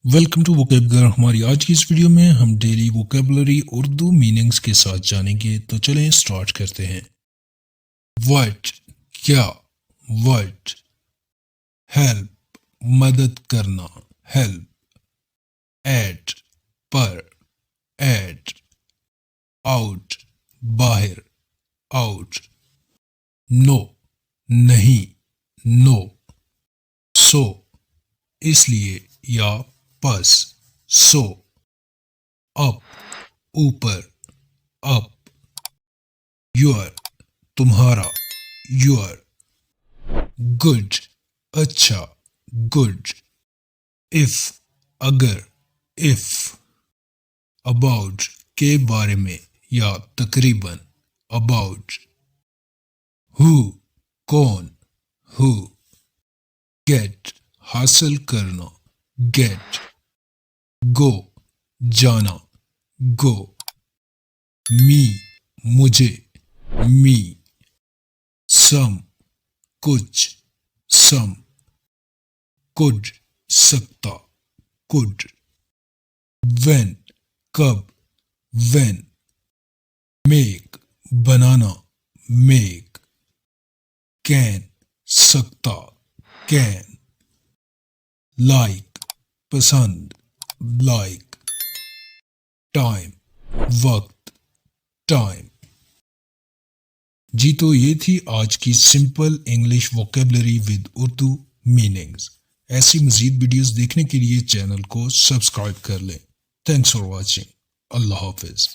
Welcome to vocab گھر. ہماری آج کی اس ویڈیو میں ہم ڈیلی ووکیبلری اردو میننگز کے ساتھ جانیں گے، تو چلیں سٹارٹ کرتے ہیں. وٹ کیا، وٹ. ہیلپ مدد کرنا، ہیلپ. ایٹ پر، ایٹ. آؤٹ باہر، آؤٹ. نو نہیں، نو. سو اس لیے یا پس، سو. اپ اوپر، اپ. یور تمہارا، یور. گڈ اچھا، گڈ. اف اگر، اف. اباؤٹ کے بارے میں یا تقریباً، اباؤٹ. ہو کون، ہو. گیٹ حاصل کرنا، گیٹ. گو جانا، گو. می مجھے، می. سم کچھ، سم. کڈ سکتا، کڈ. وین کب، when. Make banana, make. Can سکتا، کین. لائک پسند، لائک. ٹائم وقت، ٹائم. جی تو یہ تھی آج کی simple English vocabulary with Urdu meanings. ایسی مزید ویڈیوز دیکھنے کے لیے چینل کو سبسکرائب کر لیں. Thanks for watching. اللہ حافظ.